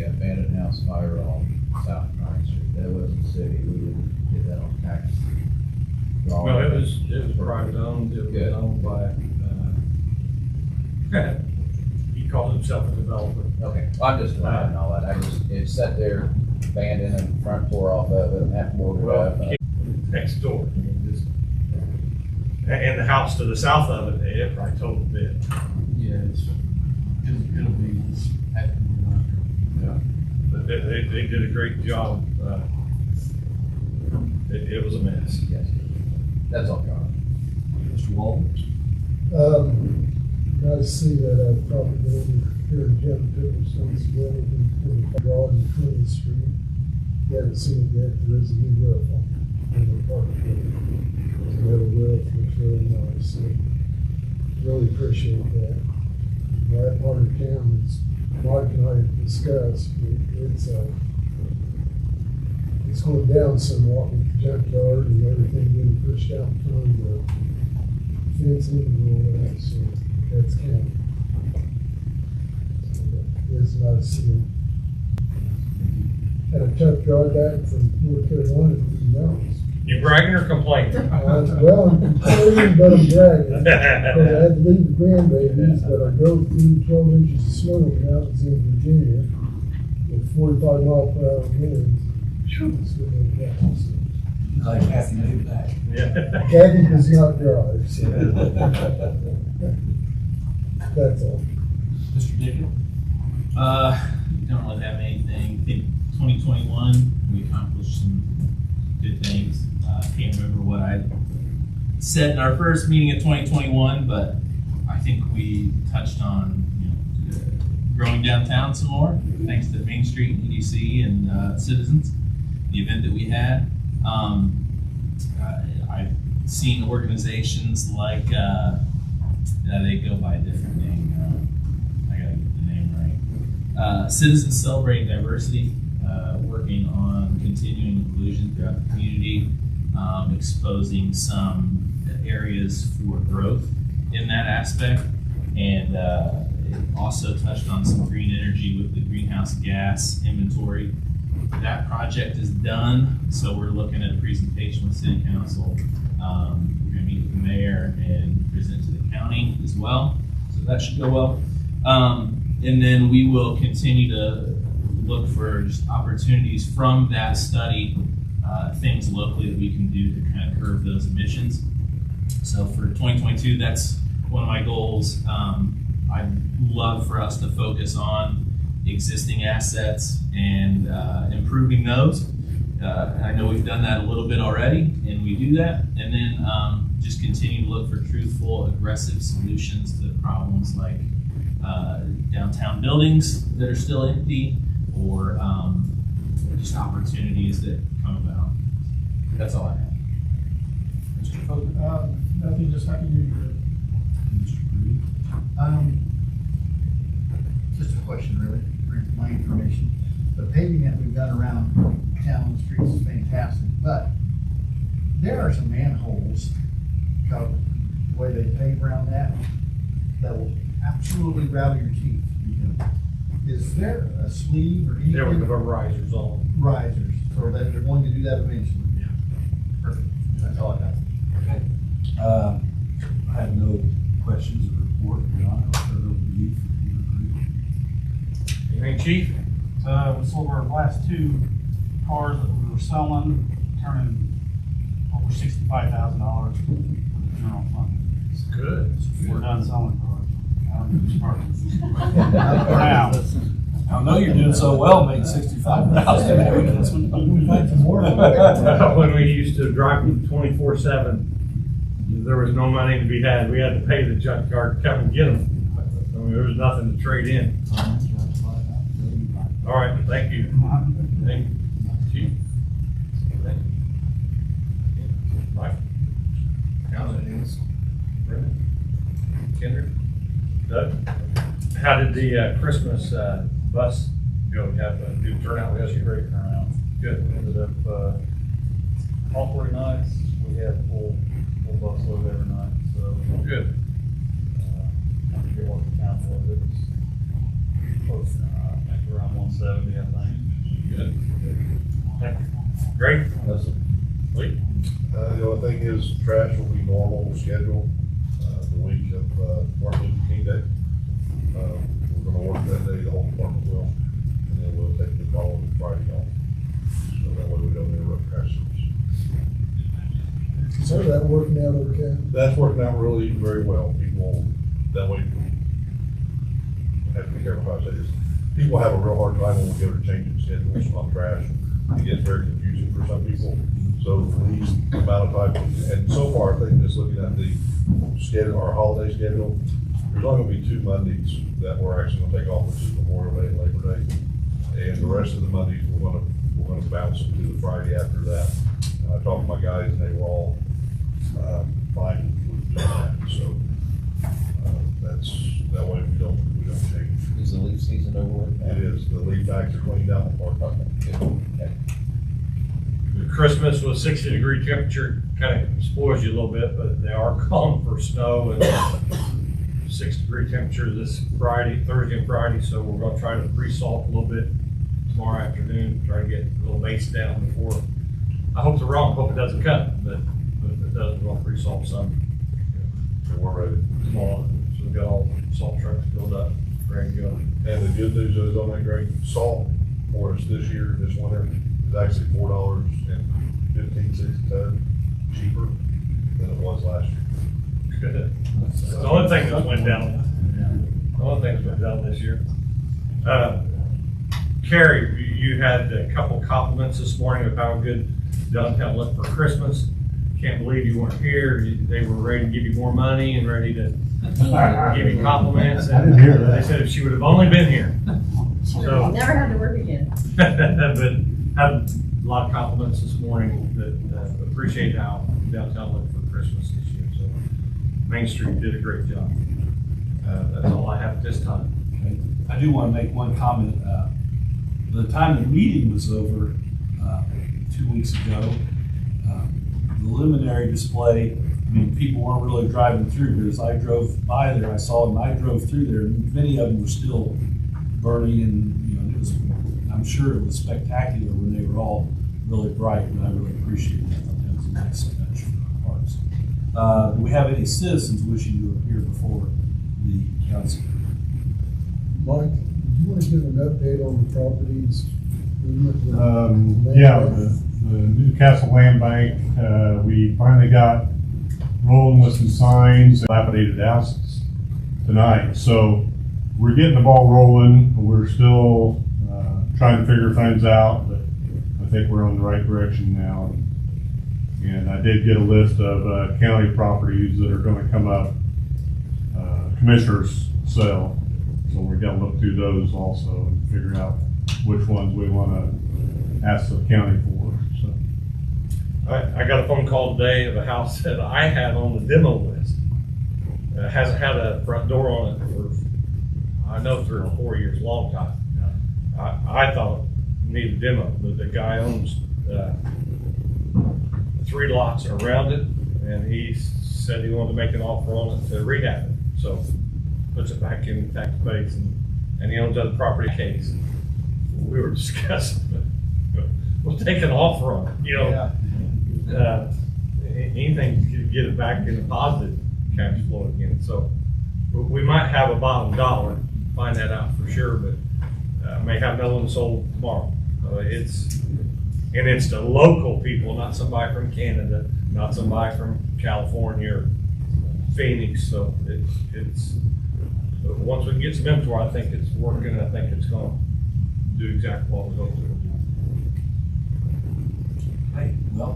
abandoned house fire on South Ninth Street. That wasn't city, we didn't get that on tax. Well, it was private owned, it was owned by, he called himself a developer. Okay, well, I'm just denying all that, it sat there abandoned and the front door off of it and half boarded up. Next door. And the house to the south of it probably totaled a bit. Yeah, it'll be Yeah. But they did a great job. It was a mess. Yes, that's all, John. Mr. Walton? Nice to see that I've probably been here in Jim took responsibility for the Broad and 20th Street. You haven't seen it yet, there is a new roof on the park. It's a metal roof, looks really nice, so really appreciate that. That part of town is, Mike and I have discussed, it's going down somewhat with the junkyard and everything being pushed out in front of the fencing and all that, so that's county. So it's nice seeing. And a junkyard back from North Carolina to the mountains. You bragging or complaining? Well, I'm complaining, but I'm bragging. Because I had to leave the grandbabies, but I drove through 12 inches of snow in the mountains in Virginia with 45-mile-per-hour winds. Like Kathy made back. Yeah. Kathy does not drive, so that's all. Mr. Dickett? Don't really have anything. I think 2021, we accomplished some good things. Can't remember what I said in our first meeting of 2021, but I think we touched on growing downtown some more, thanks to Main Street, EDC, and Citizens, the event that we had. I've seen organizations like, they go by a different name. I gotta get the name right. Citizens Celebrating Diversity, working on continuing inclusion throughout the community, exposing some areas for growth in that aspect, and it also touched on some green energy with the greenhouse gas inventory. That project is done, so we're looking at a presentation with City Council. We're going to meet with the mayor and present to the county as well, so that should go well. And then we will continue to look for just opportunities from that study, things locally that we can do to kind of curb those emissions. So for 2022, that's one of my goals. I'd love for us to focus on existing assets and improving those. I know we've done that a little bit already, and we do that. And then just continue to look for truthful, aggressive solutions to problems like downtown buildings that are still empty, or just opportunities that come about. That's all I have. Mr. Foden? Nothing, just happy New Year. Mr. Green? Just a question, really, for my information. The paving that we've done around town streets is fantastic, but there are some manholes, the way they pave around that will absolutely rattle your teeth. Is there a sleeve or anything? There were the risers on. Risers, so that they're going to do that eventually? Yeah. Perfect, that's all I got. Okay. I have no questions or report, John. I'll turn it over to you for your Anything, Chief? We sold our last two cars that we were selling, turning over $65,000 for the general fund. It's good. We're done selling cars. Now, I know you're doing so well, making $65,000. When we used to drive them 24/7, there was no money to be had. We had to pay the junkyard to come and get them. I mean, there was nothing to trade in. All right, thank you. Thank you, Chief. Thank you. Mike? Council? Brenda? Kendrick? Doug? How did the Christmas bus go? Have a good turnout? We had a great turnout. Good. Ended up all 4 nights. We had full bus load every night. So Good. I forget what the count was. It was close. I think around 170. I Good. Thank you. Great. Lee? The only thing is trash will be normal schedule, the week of, Martin Luther King Day. We're gonna work that day, the whole department will, and then we'll take the following Friday off. So that way we don't interrupt trash service. So that working out okay? That's working out really very well. People, that way, I have to be careful how I say this. People have a real hard time when we go to changing schedules on trash. It gets very confusing for some people. So the least amount of time, and so far, I think just looking at the schedule, our holiday schedule, there's only gonna be 2 Mondays that we're actually gonna take off, which is Memorial Day and Labor Day. And the rest of the Mondays, we're gonna bounce to the Friday after that. And I talked to my guys and they were all, fine with doing that, so, that way we don't change. Is the leaf season over with? It is, the leaf bags are cleaned out, or Okay. Christmas with 60-degree temperature kind of spoils you a little bit, but they are calling for snow and 6-degree temperature this Thursday and Friday, so we're gonna try to pre-salt a little bit tomorrow afternoon, try to get a little base down before. I hope they're wrong, hope it doesn't cut, but if it does, we're gonna pre-salt some we're ready. tomorrow. So we've got all the salt trucks filled up, ready to go. And the good news is on that grain salt for us this year, this winter, is actually $4.15 a ton cheaper than it was last year. Good. That's the only thing that went down. The only thing that went down this year. Carrie, you had a couple compliments this morning of how good downtown looked for Christmas. Can't believe you weren't here. They were ready to give you more money and ready to give you compliments. I didn't hear that. They said if she would have only been here. So, Never had to work again. but had a lot of compliments this morning that appreciate how downtown looked for Christmas this year. So Main Street did a great job. That's all I have at this time. I do want to make one comment. By the time the meeting was over 2 weeks ago, the luminary display, I mean, people weren't really driving through, but as I drove by there, I saw them, I drove through there, and many of them were still burning, and, you know, it was, I'm sure it was spectacular when they were all really bright, and I really appreciate that. I thought that was a nice touch for our parks. Do we have any citizens wishing to appear before the council? Mike, do you want to give an update on the properties? Yeah, the Newcastle Land Bank, we finally got rolling with some signs, dilapidated houses tonight. So we're getting the ball rolling. We're still trying to figure things out, but I think we're on the right direction now. And I did get a list of county properties that are going to come up, commissioners sell. So we're going to look through those also and figure out which ones we want to ask the county for. So I got a phone call today of a house that I had on the demo list. Hasn't had a front door on it for, I know, 3 or 4 years, long time. I thought it needed a demo, but the guy owns 3 lots around it, and he said he wanted to make an offer on it to rehab it. So puts it back in tax base, and he owns other property case. We were discussing, we'll take an offer on it, you know. Anything to get it back in a positive cash flow again. So we might have a bottom dollar, find that out for sure, but may have another one sold tomorrow. It's to local people, not somebody from Canada, not somebody from California or Phoenix. So it's once we can get some inventory, I think it's working. I think it's going to do exactly what we're going to do. Hey, well,